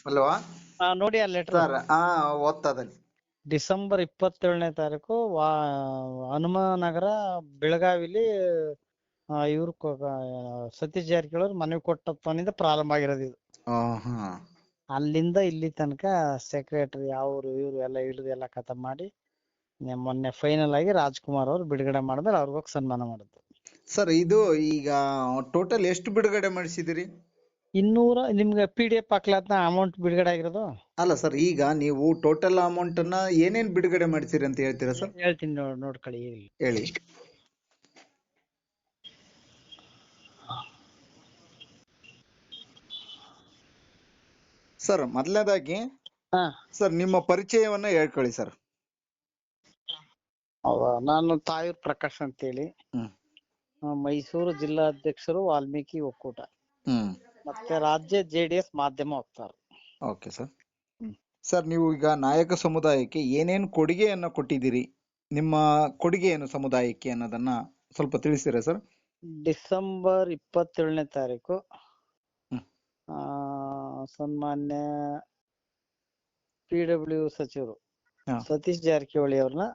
ಅಲ್ವಾ ನೋಡಿ ಆ ಲೆಟರ್. ಸರ್? ಓದ್ತದಲ್ಲಿ. ಡಿಸೆಂಬರ್ 27ನೇ ತಾರೀಕು ಹನುಮನಗರ ಬೆಳಗಾವಿಲಿ ಇವ್ರು ಸತೀಶ್ ಜಾರಕಿಹೊಳಿ ಮನವಿ ಕೊಟ್ಟಪ್ಪನಿಂದ ಪ್ರಾರಂಭ ಆಗಿರೋದು ಇದು. ಅಲ್ಲಿಂದ ಇಲ್ಲಿ ತನಕ ಸೆಕ್ರೆಟರಿ ಅವ್ರು ಇವ್ರು ಎಲ್ಲ ಹಿಡಿದು ಎಲ್ಲ ಕಥೆ ಮಾಡಿ ಮೊನ್ನೆ ಫೈನಲ್ ಆಗಿ ರಾಜ್ಕುಮಾರ್ ಅವ್ರು ಬಿಡುಗಡೆ ಮಾಡಿದ್ರೆ ಅವ್ರಿಗೋಗಿ ಸನ್ಮಾನ ಮಾಡಿದ್ರು. ಸರ್ ಇದು ಈಗ ಟೋಟಲ್ ಎಷ್ಟು ಬಿಡುಗಡೆ ಮಾಡಿಸಿದಿರಿ? 200 ನಿಮ್ಗೆ PDF ಹಾಕ್ಲಾತ್ನ ಅಮೌಂಟ್ ಬಿಡುಗಡೆ ಆಗಿರೋದು. ಅಲ್ಲ ಸರ್, ಈಗ ನೀವು ಟೋಟಲ್ ಅಮೌಂಟ್ ಅನ್ನ ಏನೇನ್ ಬಿಡುಗಡೆ ಮಾಡಿಸಿರಿ ಅಂತ ಹೇಳ್ತೀರಾ ಸರ್? ಹೇಳ್ತೀನಿ ನೋಡ್ಕೊಳ್ಳಿ. ಹೇಳಿ ಸರ್. ಮೊದಲನೇದಾಗಿ ಸರ್ ನಿಮ್ಮ ಪರಿಚಯವನ್ನ ಹೇಳ್ಕೊಳ್ಳಿ ಸರ್. ನಾನು ತಾಯೂರ್ ಪ್ರಕಾಶ್ ಅಂತೇಳಿ, ಮೈಸೂರು ಜಿಲ್ಲಾಧ್ಯಕ್ಷರು ವಾಲ್ಮೀಕಿ ಒಕ್ಕೂಟ, ಮತ್ತೆ ರಾಜ್ಯ JDS ಮಾಧ್ಯಮ ವಕ್ತಾರ. Okay sir. ಸರ್ ನೀವು ಈಗ ನಾಯಕ ಸಮುದಾಯಕ್ಕೆ ಏನೇನು ಕೊಡುಗೆಯನ್ನ ಕೊಟ್ಟಿದ್ದೀರಿ, ನಿಮ್ಮ ಕೊಡುಗೆ ಏನು ಸಮುದಾಯಕ್ಕೆ ಅನ್ನೋದನ್ನ ಸ್ವಲ್ಪ ತಿಳಿಸ್ತೀರಾ ಸರ್? ಡಿಸೆಂಬರ್ 27ನೇ ತಾರೀಕು ಸನ್ಮಾನ್ಯ PW ಸಚಿವರು ಸತೀಶ್ ಜಾರಕಿಹೊಳಿ ಅವ್ರನ್ನ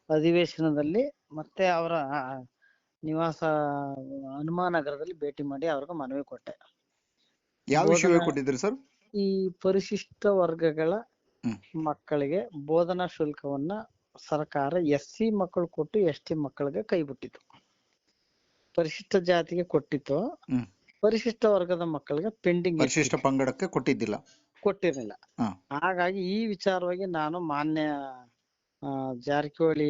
ಅಧಿವೇಶನದಲ್ಲಿ ಮತ್ತೆ ಅವರ ನಿವಾಸ ಹನುಮಾನಗರದಲ್ಲಿ ಭೇಟಿ ಮಾಡಿ ಅವ್ರಿಗೆ ಮನವಿ ಕೊಟ್ಟೆ. ಯಾವ ವಿಷಯ ಕೊಟ್ಟಿದ್ರಿ ಸರ್? ಈ ಪರಿಶಿಷ್ಟ ವರ್ಗಗಳ ಮಕ್ಕಳಿಗೆ ಬೋಧನಾ ಶುಲ್ಕವನ್ನ ಸರ್ಕಾರ SC ಮಕ್ಕಳು ಕೊಟ್ಟು ST ಮಕ್ಕಳಿಗೆ ಕೈ ಬಿಟ್ಟಿತ್ತು. ಪರಿಶಿಷ್ಟ ಜಾತಿಗೆ ಕೊಟ್ಟಿತ್ತು, ಪರಿಶಿಷ್ಟ ವರ್ಗದ ಮಕ್ಕಳಿಗೆ ಪೆಂಡಿಂಗ್, ಪರಿಶಿಷ್ಟ ಪಂಗಡಕ್ಕೆ ಕೊಟ್ಟಿರಲಿಲ್ಲ. ಹಾಗಾಗಿ ಈ ವಿಚಾರವಾಗಿ ನಾನು ಮಾನ್ಯ ಜಾರಕಿಹೊಳಿ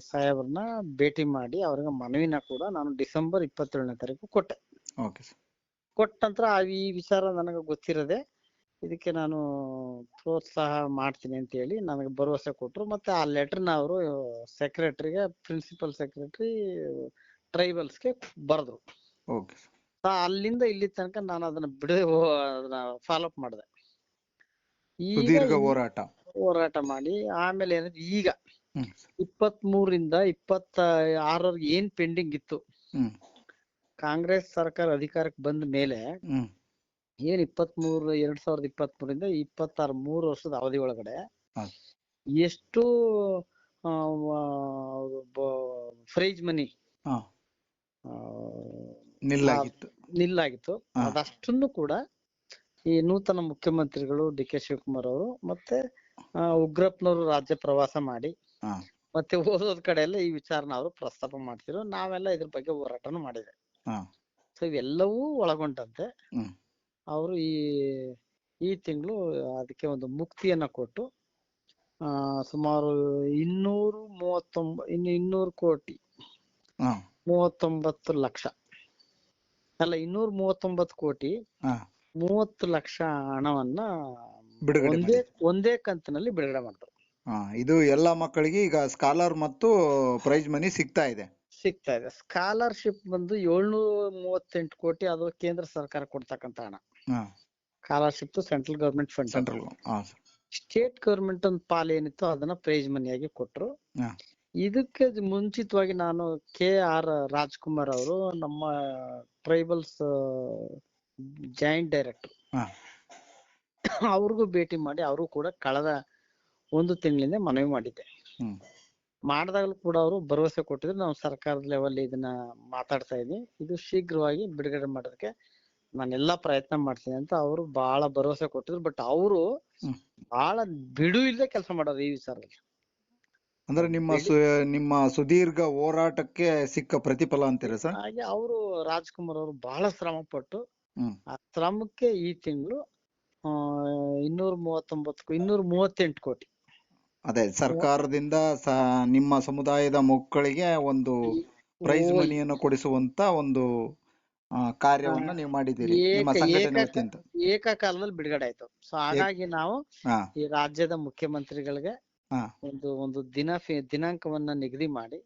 ಸಾಹೇಬ್ರನ್ನ ಭೇಟಿ ಮಾಡಿ ಅವ್ರಿಗೆ ಮನವಿನ ಕೂಡ ನಾನು ಡಿಸೆಂಬರ್ 27ನೇ ತಾರೀಕು ಕೊಟ್ಟೆ. ಕೊಟ್ಟಂತ್ರ ಈ ವಿಚಾರ ನನಗೆ ಗೊತ್ತಿರದೆ ಇದಕ್ಕೆ ನಾನು ಪ್ರೋತ್ಸಾಹ ಮಾಡ್ತೀನಿ ಅಂತ ಹೇಳಿ ನನಗೆ ಭರವಸೆ ಕೊಟ್ರು. ಮತ್ತೆ ಆ ಲೆಟರ್ನ ಅವರು ಸೆಕ್ರೆಟರಿಗೆ, ಪ್ರಿನ್ಸಿಪಲ್ ಸೆಕ್ರೆಟರಿ ಟ್ರೈಬಲ್ಸ್ಗೆ ಬರೆದ್ರು. ಅಲ್ಲಿಂದ ಇಲ್ಲಿ ತನಕ ನಾನು ಅದನ್ನ ಫಾಲೋ ಅಪ್ ಮಾಡಿದೆ. ಈಗ ಹೋರಾಟ ಮಾಡಿ ಆಮೇಲೆ ಏನಿದೆ, ಈಗ 23ರಿಂದ 26 ಏನ್ ಪೆಂಡಿಂಗ್ ಇತ್ತು, ಕಾಂಗ್ರೆಸ್ ಸರ್ಕಾರ ಅಧಿಕಾರಕ್ಕೆ ಬಂದ ಮೇಲೆ ಏನ್ 2023ರಿಂದ 26 3 ವರ್ಷದ ಅವಧಿ ಒಳಗಡೆ ಎಷ್ಟು ಪ್ರೈಸ್ ಮನಿ ನಿಲ್ಲಾಗಿತ್ತು ಅದಷ್ಟನ್ನು ಕೂಡ ಈ ನೂತನ ಮುಖ್ಯಮಂತ್ರಿಗಳು DK ಶಿವಕುಮಾರ್ ಅವರು ಮತ್ತೆ ಉಗ್ರಪ್ಪನವರು ರಾಜ್ಯ ಪ್ರವಾಸ ಮಾಡಿ ಮತ್ತೆ ಓದೋದ್ ಕಡೆ ಎಲ್ಲ ಈ ವಿಚಾರನ ಅವರು ಪ್ರಸ್ತಾಪ ಮಾಡ್ತಿರೋ, ನಾವೆಲ್ಲ ಇದ್ರ ಬಗ್ಗೆ ಹೋರಾಟನೂ ಮಾಡಿದೆ. ಸೊ ಇವೆಲ್ಲವೂ ಒಳಗೊಂಡಂತೆ ಅವರು ಈ ತಿಂಗಳು ಅದಕ್ಕೆ ಒಂದು ಮುಕ್ತಿಯನ್ನ ಕೊಟ್ಟು ಸುಮಾರು 239 ಕೋಟಿ 39 ಲಕ್ಷ ಅಲ್ಲ 239 ಕೋಟಿ 30 ಲಕ್ಷ ಹಣವನ್ನ ಒಂದೇ ಕಂತಿನಲ್ಲಿ ಬಿಡುಗಡೆ ಮಾಡ್ತಾರೆ. ಇದು ಎಲ್ಲಾ ಮಕ್ಕಳಿಗೆ ಈಗ ಸ್ಕಾಲರ್ ಮತ್ತು ಪ್ರೈಸ್ ಮನಿ ಸಿಗ್ತಾ ಇದೆ. ಸ್ಕಾಲರ್ಶಿಪ್ ಬಂದು 738 ಕೋಟಿ ಅದು ಕೇಂದ್ರ ಸರ್ಕಾರ ಕೊಡ್ತಕ್ಕಂತ ಹಣ. Scholarship central government fund. State government ಒಂದು ಪಾಲ್ ಏನಿತ್ತು ಅದನ್ನ ಪ್ರೈಸ್ ಮನಿಯಾಗಿ ಕೊಟ್ರು. ಇದಕ್ಕೆ ಮುಂಚಿತವಾಗಿ ನಾನು KR ರಾಜ್ಕುಮಾರ್ ಅವರು ನಮ್ಮ ಟ್ರೈಬಲ್ಸ್ ಜಾಯಿಂಟ್ ಡೈರೆಕ್ಟರ್ ಅವ್ರಿಗೂ ಭೇಟಿ ಮಾಡಿ ಅವರು ಕೂಡ ಕಳೆದ 1 ತಿಂಗಳಿಂದ ಮನವಿ ಮಾಡಿದ್ದೆ. ಮಾಡಿದಾಗಲೂ ಕೂಡ ಅವರು ಭರವಸೆ ಕೊಟ್ಟಿದ್ರು, ನಾವು ಸರ್ಕಾರದ ಲೆವೆಲ್ ಇದನ್ನ ಮಾತಾಡ್ತಾ ಇದೀವಿ, ಇದು ಶೀಘ್ರವಾಗಿ ಬಿಡುಗಡೆ ಮಾಡೋದಕ್ಕೆ ನಾನೆಲ್ಲಾ ಪ್ರಯತ್ನ ಮಾಡ್ತೀನಿ ಅಂತ ಅವರು ಬಹಳ ಭರವಸೆ ಕೊಟ್ಟಿದ್ರು. ಬಟ್ ಅವರು ಬಹಳ ಬಿಡು ಇಲ್ಲದೆ ಕೆಲಸ ಮಾಡೋರು ಈ ವಿಚಾರದಲ್ಲಿ. ಅಂದ್ರೆ ನಿಮ್ಮ ಸುದೀರ್ಘ ಹೋರಾಟಕ್ಕೆ ಸಿಕ್ಕ ಪ್ರತಿಫಲ ಅಂತೀರಾ ಸರ್? ಹಾಗೆ ಅವರು ರಾಜ್ಕುಮಾರ್ ಅವರು ಬಹಳ ಶ್ರಮ ಪಟ್ಟು ಆ ಶ್ರಮಕ್ಕೆ ಈ ತಿಂಗಳು 238 ಕೋಟಿ ಅದೇ ಸರ್ಕಾರದಿಂದ ನಿಮ್ಮ ಸಮುದಾಯದ ಮಕ್ಕಳಿಗೆ ಒಂದು ಪ್ರೈಸ್ ಮನಿಯನ್ನು ಕೊಡಿಸುವಂತ ಒಂದು ಕಾರ್ಯವನ್ನ ನೀವು ಮಾಡಿದ್ದೀರಿ ನಿಮ್ಮ ಸಂಘಟನೆ ವತಿಯಿಂದ. ಏಕಕಾಲದಲ್ಲಿ ಬಿಡುಗಡೆ ಆಯ್ತು. ಸೊ ಹಾಗಾಗಿ ನಾವು ಈ ರಾಜ್ಯದ ಮುಖ್ಯಮಂತ್ರಿಗಳಿಗೆ ಒಂದು ದಿನಾಂಕವನ್ನ ನಿಗದಿ ಮಾಡಿ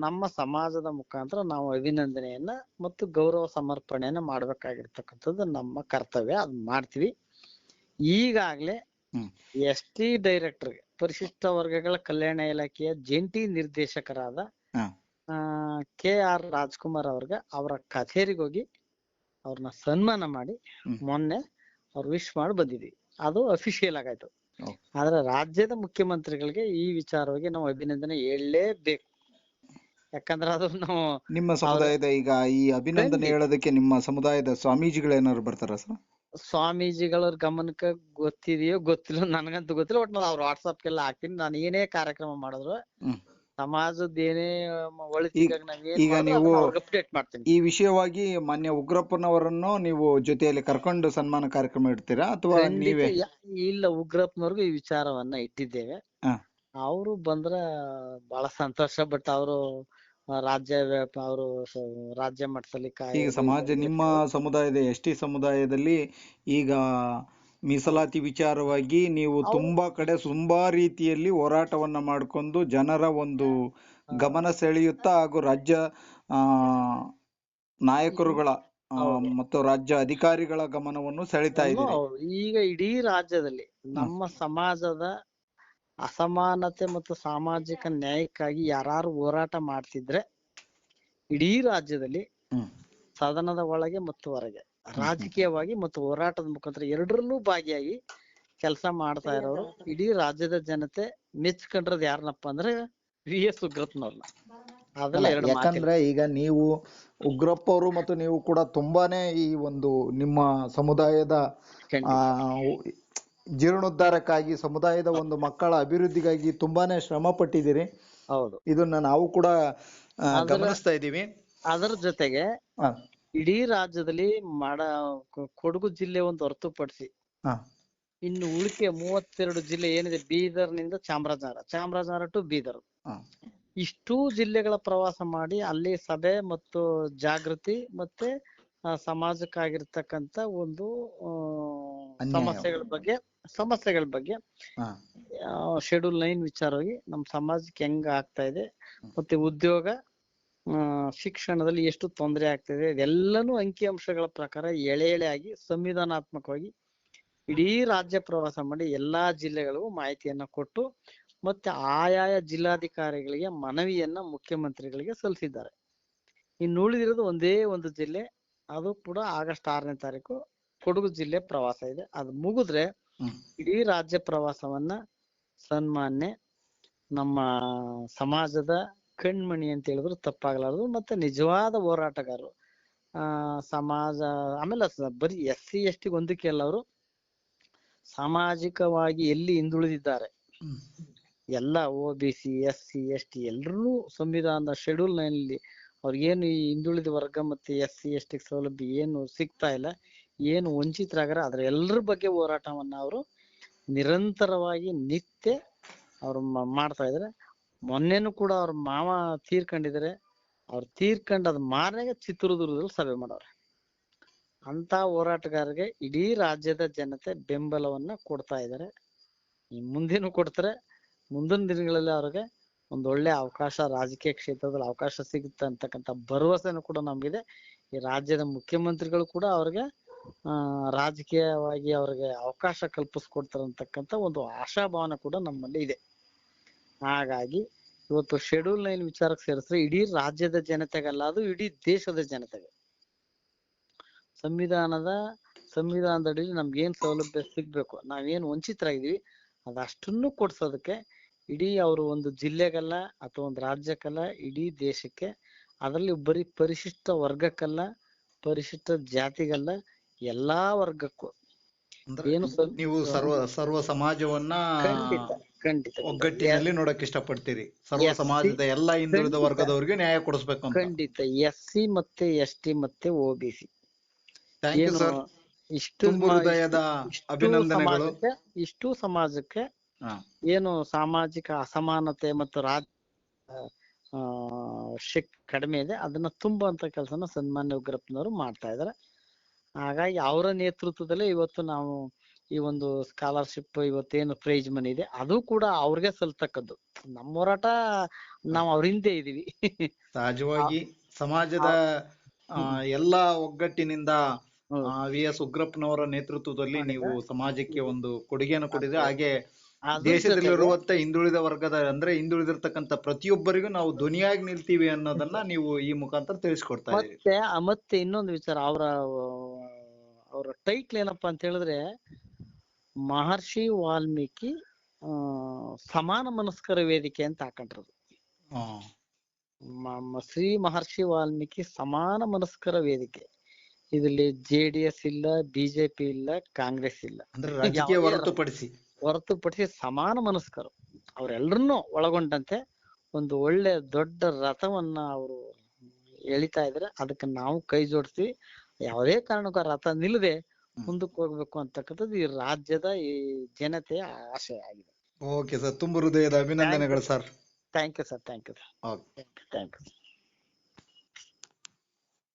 ನಮ್ಮ ಸಮಾಜದ ಮುಖಾಂತರ ನಾವು ಅಭಿನಂದನೆಯನ್ನ ಮತ್ತು ಗೌರವ ಸಮರ್ಪಣೆಯನ್ನ ಮಾಡ್ಬೇಕಾಗಿರ್ತಕ್ಕಂಥದ್ದು ನಮ್ಮ ಕರ್ತವ್ಯ, ಅದ್ ಮಾಡ್ತೀವಿ. ಈಗಾಗ್ಲೇ ST ಡೈರೆಕ್ಟರ್ಗೆ, ಪರಿಶಿಷ್ಟ ವರ್ಗಗಳ ಕಲ್ಯಾಣ ಇಲಾಖೆಯ ಜಂಟಿ ನಿರ್ದೇಶಕರಾದ KR ರಾಜ್ಕುಮಾರ್ ಅವ್ರಿಗೆ ಅವರ ಕಚೇರಿಗೆ ಹೋಗಿ ಅವ್ರನ್ನ ಸನ್ಮಾನ ಮಾಡಿ ಮೊನ್ನೆ ಅವ್ರು ವಿಶ್ ಮಾಡಿ ಬಂದಿದ್ವಿ. ಅದು ಅಫಿಷಿಯಲ್ ಆಗಾಯ್ತು. ಓಕೆ. ಆದ್ರೆ ರಾಜ್ಯದ ಮುಖ್ಯಮಂತ್ರಿಗಳಿಗೆ ಈ ವಿಚಾರವಾಗಿ ನಾವು ಅಭಿನಂದನೆ ಹೇಳಲೇಬೇಕು. ಯಾಕಂದ್ರೆ ಅದು ನಾವು ನಿಮ್ಮ ಅವ್ರ ಸಮುದಾಯದ ಈಗ ಈ ಅಭಿನಂದನೆ ಖಂಡಿತ ಹೇಳೋದಕ್ಕೆ ನಿಮ್ಮ ಸಮುದಾಯದ ಸ್ವಾಮೀಜಿಗಳು ಏನಾದ್ರು ಬರ್ತಾರ ಸರ್? ಸ್ವಾಮೀಜಿಗಳ ಗಮನಕ್ಕೆ ಗೊತ್ತಿದೆಯೋ ಗೊತ್ತಿಲ್ಲ, ನನಗಂತೂ ಗೊತ್ತಿಲ್ಲ. ಒಟ್ಟು ಅವ್ರ ವಾಟ್ಸಪ್ಗೆಲ್ಲ ಹಾಕ್ತೀನಿ. ನಾನು ಏನೇ ಕಾರ್ಯಕ್ರಮ ಮಾಡಿದ್ರು, ಹ್ಮ್. ಸಮಾಜದ ಏನೇ ಈಗ ಒಳಿತಿಗಾಗಿ ನಾವ್ ಏನ್ ಈಗ ಮಾಡಿದ್ರು ನೀವು ಅದನ್ನ ಅವ್ರಿಗೆ ಅಪ್ಡೇಟ್ ಮಾಡ್ತೀನಿ. ಈ ವಿಷಯವಾಗಿ ಮಾನ್ಯ ಉಗ್ರಪ್ಪನವರನ್ನು ನೀವು ಜೊತೆಯಲ್ಲಿ ಕರ್ಕೊಂಡು ಸನ್ಮಾನ ಕಾರ್ಯಕ್ರಮ ಇಡ್ತೀರಾ ಅಥವಾ ಖಂಡಿತ ನೀವೇ? ಇಲ್ಲ, ಉಗ್ರಪ್ಪನವ್ರಿಗೂ ಈ ವಿಚಾರವನ್ನ ಇಟ್ಟಿದ್ದೇವೆ. ಹ. ಅವರು ಬಂದ್ರ ಬಹಳ ಸಂತೋಷ. ಬಟ್ ಅವರು ರಾಜ್ಯ ಅವರು ರಾಜ್ಯ ಮಟ್ಟದಲ್ಲಿ ಈಗ ಕಾಯೋದು ಸಮಾಜ ನಿಮ್ಮ ಇದೆಲ್ಲ ಸಮುದಾಯದ ಎಸ್ ಟಿ ಸಮುದಾಯದಲ್ಲಿ ಈಗ ಮೀಸಲಾತಿ ವಿಚಾರವಾಗಿ ನೀವು ಅವ್ರು ತುಂಬಾ ಕಡೆ ತುಂಬಾ ರೀತಿಯಲ್ಲಿ ಹೋರಾಟವನ್ನ ಮಾಡಿಕೊಂಡು ಜನರ ಒಂದು ಗಮನ ಸೆಳೆಯುತ್ತಾ ಹಾಗೂ ರಾಜ್ಯ ಆ ನಾಯಕರುಗಳ ಹೌದು ಮತ್ತು ರಾಜ್ಯ ಅಧಿಕಾರಿಗಳ ಗಮನವನ್ನು ಸೆಳೀತಾ ಇದ್ದೀರಿ. ಹೌದು. ಈಗ ಇಡೀ ರಾಜ್ಯದಲ್ಲಿ ಹ್ಮ್. ನಮ್ಮ ಸಮಾಜದ ಅಸಮಾನತೆ ಮತ್ತು ಸಾಮಾಜಿಕ ನ್ಯಾಯಕ್ಕಾಗಿ ಯಾರು ಹೋರಾಟ ಮಾಡ್ತಿದ್ರೆ ಇಡೀ ರಾಜ್ಯದಲ್ಲಿ ಹ್ಮ್. ಸದನದ ಒಳಗೆ ಮತ್ತು ಹೊರಗೆ ಹ್ಮ್. ರಾಜಕೀಯವಾಗಿ ಮತ್ತು ಹೋರಾಟದ ಮುಖಾಂತರ ಎರಡರಲ್ಲೂ ಭಾಗಿಯಾಗಿ ಕೆಲಸ ಮಾಡ್ತಾ ಇರೋರು ಇಡೀ ರಾಜ್ಯದ ಜನತೆ ಮೆಚ್ಕೊಂಡ್ರದ್ ಯಾರನ್ನಪ್ಪ ಅಂದ್ರೆ ವಿ.ಎಸ್. ಉಗ್ರಪ್ಪನವ್ರನ್ನ. ಅಲ್ಲ, ಅದ್ರಲ್ಲಿ ಎರಡು ಮಾತಿಲ್ಲ. ಯಾಕಂದ್ರೆ ಈಗ ನೀವು ಉಗ್ರಪ್ಪ ಅವರು ಮತ್ತು ನೀವು ಕೂಡ ತುಂಬಾನೇ ಈ ಒಂದು ನಿಮ್ಮ ಸಮುದಾಯದ ಆ ಖಂಡಿತ ಜೀರ್ಣೋದ್ಧಾರಕ್ಕಾಗಿ ಸಮುದಾಯದ ಒಂದು ಮಕ್ಕಳ ಅಭಿವೃದ್ಧಿಗಾಗಿ ತುಂಬಾನೇ ಶ್ರಮ ಪಟ್ಟಿದ್ದೀರಿ. ಹೌದು. ಇದನ್ನ ನಾವು ಕೂಡ ಅದರ ಗಮನಿಸ್ತಾ ಇದ್ದೀವಿ. ಅದರ ಜೊತೆಗೆ ಹ. ಇಡೀ ರಾಜ್ಯದಲ್ಲಿ ಕೊಡಗು ಜಿಲ್ಲೆ ಒಂದು ಹೊರತುಪಡಿಸಿ ಹ. ಇನ್ನು ಉಳಿಕೆ 32 ಜಿಲ್ಲೆ ಏನಿದೆ, ಬೀದರ್ನಿಂದ ಚಾಮರಾಜನಗರ ಟು ಬೀದರ್, ಹ. ಇಷ್ಟೂ ಜಿಲ್ಲೆಗಳ ಪ್ರವಾಸ ಮಾಡಿ ಅಲ್ಲಿ ಸಭೆ ಮತ್ತು ಜಾಗೃತಿ ಮತ್ತೆ ಸಮಾಜಕ್ಕಾಗಿರ್ತಕ್ಕಂತ ಒಂದು ಅನ್ಯಾಯ. ಸಮಸ್ಯೆಗಳ ಬಗ್ಗೆ ಹ. ಶೆಡ್ಯೂಲ್ 9 ವಿಚಾರವಾಗಿ ನಮ್ಮ ಸಮಾಜಕ್ಕೆ ಹೆಂಗ ಆಗ್ತಾ ಇದೆ, ಮತ್ತೆ ಉದ್ಯೋಗ ಶಿಕ್ಷಣದಲ್ಲಿ ಎಷ್ಟು ತೊಂದರೆ ಆಗ್ತಿದೆ, ಇದೆಲ್ಲನೂ ಅಂಕಿಅಂಶಗಳ ಪ್ರಕಾರ ಎಳೆ ಆಗಿ ಸಂವಿಧಾನಾತ್ಮಕವಾಗಿ ಇಡೀ ರಾಜ್ಯ ಪ್ರವಾಸ ಮಾಡಿ ಎಲ್ಲಾ ಜಿಲ್ಲೆಗಳಿಗೂ ಮಾಹಿತಿಯನ್ನ ಕೊಟ್ಟು ಮತ್ತೆ ಆಯಾಯ ಜಿಲ್ಲಾಧಿಕಾರಿಗಳಿಗೆ ಮನವಿಯನ್ನ ಮುಖ್ಯಮಂತ್ರಿಗಳಿಗೆ ಸಲ್ಲಿಸಿದ್ದಾರೆ. ಇನ್ನು ಉಳಿದಿರೋದು ಒಂದೇ ಒಂದು ಜಿಲ್ಲೆ, ಅದು ಕೂಡ ಆಗಸ್ಟ್ 6ನೇ ತಾರೀಕು ಕೊಡಗು ಜಿಲ್ಲೆ ಪ್ರವಾಸ ಇದೆ. ಅದು ಮುಗಿದ್ರೆ ಇಡೀ ರಾಜ್ಯ ಪ್ರವಾಸವನ್ನ ಸನ್ಮಾನ್ಯ ನಮ್ಮ ಸಮಾಜದ ಕಣ್ಮಣಿ ಅಂತ ಹೇಳಿದ್ರು ತಪ್ಪಾಗಲಾರದು ಮತ್ತೆ ನಿಜವಾದ ಹೋರಾಟಗಾರರು, ಸಮಾಜ ಆಮೇಲೆ ಬರೀ SC ST ಒಂದಕ್ಕೆ ಅಲ್ಲ, ಅವರು ಸಾಮಾಜಿಕವಾಗಿ ಎಲ್ಲಿ ಹಿಂದುಳಿದಿದ್ದಾರೆ ಎಲ್ಲ OBC SC ST ಎಲ್ಲರೂ ಸಂವಿಧಾನದ ಶೆಡ್ಯೂಲ್ 9 ಅವ್ರಿಗೇನು ಈ ಹಿಂದುಳಿದ ವರ್ಗ ಮತ್ತೆ SC ST ಸೌಲಭ್ಯ ಏನು ಸಿಗ್ತಾ ಇಲ್ಲ, ಏನು ವಂಚಿತರಾಗಾರ, ಅದ್ರ ಎಲ್ಲರ ಬಗ್ಗೆ ಹೋರಾಟವನ್ನ ಅವರು ನಿರಂತರವಾಗಿ ನಿತ್ಯ ಅವ್ರು ಮಾಡ್ತಾ ಇದಾರೆ. ಮೊನ್ನೆನೂ ಕೂಡ ಅವ್ರ ಮಾವ ತೀರ್ಕೊಂಡಿದ್ದಾರೆ. ಅವ್ರು ತೀರ್ಕೊಂಡದ್ ಮಾರನೆಗೆ ಚಿತ್ರದುರ್ಗದಲ್ಲಿ ಸಭೆ ಮಾಡವ್ರೆ. ಅಂತ ಹೋರಾಟಗಾರರಿಗೆ ಇಡೀ ರಾಜ್ಯದ ಜನತೆ ಬೆಂಬಲವನ್ನ ಕೊಡ್ತಾ ಇದ್ದಾರೆ. ಮುಂದೇನು ಕೊಡ್ತಾರೆ. ಮುಂದಿನ ದಿನಗಳಲ್ಲಿ ಅವ್ರಿಗೆ ಒಂದು ಒಳ್ಳೆ ಅವಕಾಶ, ರಾಜಕೀಯ ಕ್ಷೇತ್ರದಲ್ಲಿ ಅವಕಾಶ ಸಿಗುತ್ತೆ ಅಂತಕ್ಕಂಥ ಭರವಸೆನೂ ಕೂಡ ನಮ್ಗಿದೆ. ಈ ರಾಜ್ಯದ ಮುಖ್ಯಮಂತ್ರಿಗಳು ಕೂಡ ಅವ್ರಿಗೆ ರಾಜಕೀಯವಾಗಿ ಅವ್ರಿಗೆ ಅವಕಾಶ ಕಲ್ಪಿಸ್ಕೊಡ್ತಾರೆ ಅಂತಕ್ಕಂಥ ಒಂದು ಆಶಾಭಾವನೆ ಕೂಡ ನಮ್ಮಲ್ಲಿ ಇದೆ. ಹಾಗಾಗಿ ಇವತ್ತು ಶೆಡ್ಯೂಲ್ 9 ವಿಚಾರಕ್ಕೆ ಸೇರಿಸಿದ್ರೆ ಇಡೀ ರಾಜ್ಯದ ಜನತೆಗಲ್ಲ, ಅದು ಇಡೀ ದೇಶದ ಜನತೆಗೆ ಸಂವಿಧಾನದಡಿ ನಮ್ಗೇನ್ ಸೌಲಭ್ಯ ಸಿಗ್ಬೇಕು, ನಾವೇನ್ ವಂಚಿತರಾಗಿದೀವಿ ಅದಷ್ಟನ್ನು ಕೊಡ್ಸೋದಕ್ಕೆ ಇಡೀ ಅವರು ಒಂದು ಜಿಲ್ಲೆಗಲ್ಲ ಅಥವಾ ಒಂದು ರಾಜ್ಯಕ್ಕಲ್ಲ, ಇಡೀ ದೇಶಕ್ಕೆ, ಅದರಲ್ಲಿ ಬರೀ ಪರಿಶಿಷ್ಟ ವರ್ಗಕ್ಕಲ್ಲ, ಪರಿಶಿಷ್ಟ ಜಾತಿಗಲ್ಲ, ಎಲ್ಲಾ ವರ್ಗಕ್ಕೂ ಏನು ನೀವು ಸರ್ವ ಸಮಾಜವನ್ನ ಖಂಡಿತ ಒಗ್ಗಟ್ಟಿನಲ್ಲಿ ನೋಡಕ್ ಇಷ್ಟಪಡ್ತೀರಿ. ಸರ್ವ ಸಮಾಜದ ಎಲ್ಲಾ ಹಿಂದುಳಿದ ವರ್ಗದವರಿಗೆ ನ್ಯಾಯ ಕೊಡಿಸ್ಬೇಕು ಅಂತ. ಖಂಡಿತ SC ಮತ್ತೆ ST ಮತ್ತೆ OBC ಥ್ಯಾಂಕ್ ಯು ಸರ್. ತುಂಬು ಹೃದಯದ ಅಭಿನಂದನೆಗಳು. ಇಷ್ಟು ಸಮಾಜಕ್ಕೆ ಏನು ಸಾಮಾಜಿಕ ಅಸಮಾನತೆ ಮತ್ತು ಕಡಿಮೆ ಇದೆ ಅದನ್ನ ತುಂಬುವಂತ ಕೆಲಸನ ಸನ್ಮಾನ್ಯ ಉಗ್ರಪ್ಪನವರು ಮಾಡ್ತಾ ಇದಾರೆ. ಹಾಗಾಗಿ ಅವರ ನೇತೃತ್ವದಲ್ಲೇ ಇವತ್ತು ನಾವು ಈ ಒಂದು ಸ್ಕಾಲರ್ಶಿಪ್ ಇವತ್ತೇನು ಪ್ರೈಸ್ ಮನಿ ಇದೆ ಅದು ಕೂಡ ಅವ್ರಿಗೆ ಸಲ್ತಕ್ಕದ್ದು. ನಮ್ಮ ಹೋರಾಟ ನಾವು ಅವ್ರ ಹಿಂದೆ ಇದೀವಿ. ಸಹಜವಾಗಿ ಸಮಾಜದ ಎಲ್ಲಾ ಒಗ್ಗಟ್ಟಿನಿಂದ VS ಉಗ್ರಪ್ಪನವರ ನೇತೃತ್ವದಲ್ಲಿ ನೀವು ಸಮಾಜಕ್ಕೆ ಒಂದು ಕೊಡುಗೆಯನ್ನು ಕೊಟ್ಟಿದ್ರೆ. ಹಾಗೆ ದೇಶದಲ್ಲಿರುವಂತ ಹಿಂದುಳಿದ ವರ್ಗದ ಅಂದ್ರೆ ಹಿಂದುಳಿದಿರ್ತಕ್ಕಂಥ ಪ್ರತಿಯೊಬ್ಬರಿಗೂ ನಾವು ಧ್ವನಿಯಾಗಿ ನಿಲ್ತೀವಿ ಅನ್ನೋದನ್ನ ನೀವು ಈ ಮುಖಾಂತರ ತಿಳಿಸ್ಕೊಡ್ತಾ ಇದ್ದೀರಿ. ಮತ್ತೆ ಇನ್ನೊಂದು ವಿಚಾರ, ಅವರ ಟೈಟ್ಲ್ ಏನಪ್ಪಾ ಅಂತ ಹೇಳಿದ್ರೆ ಮಹರ್ಷಿ ವಾಲ್ಮೀಕಿ ಸಮಾನ ಮನಸ್ಕರ ವೇದಿಕೆ ಅಂತ ಹಾಕೊಂಡ್ರದು. ಶ್ರೀ ಮಹರ್ಷಿ ವಾಲ್ಮೀಕಿ ಸಮಾನ ಮನಸ್ಕರ ವೇದಿಕೆ. ಇದರಲ್ಲಿ JDS ಇಲ್ಲ, ಬಿಜೆಪಿ ಇಲ್ಲ, ಕಾಂಗ್ರೆಸ್ ಇಲ್ಲ, ಹೊರತುಪಡಿಸಿ ಸಮಾನ ಮನಸ್ಕರು ಅವರೆಲ್ಲರನ್ನೂ ಒಳಗೊಂಡಂತೆ ಒಂದು ಒಳ್ಳೆ ದೊಡ್ಡ ರಥವನ್ನ ಅವರು ಎಳಿತಾ ಇದ್ರೆ ಅದಕ್ಕೆ ನಾವು ಕೈ ಜೋಡಿಸ್ತೀವಿ. ಯಾವುದೇ ಕಾರಣಕ್ಕೂ ಆ ರಥ ನಿಲ್ಲದೆ ಮುಂದಕ್ಕೆ ಹೋಗ್ಬೇಕು ಅಂತಕ್ಕಂಥದ್ದು ಈ ರಾಜ್ಯದ ಈ ಜನತೆಯ ಆಶಯ ಆಗಿದೆ. ಓಕೆ ಸರ್, ತುಂಬ ಹೃದಯದ ಅಭಿನಂದನೆಗಳು sir. Thank you sir, thank you.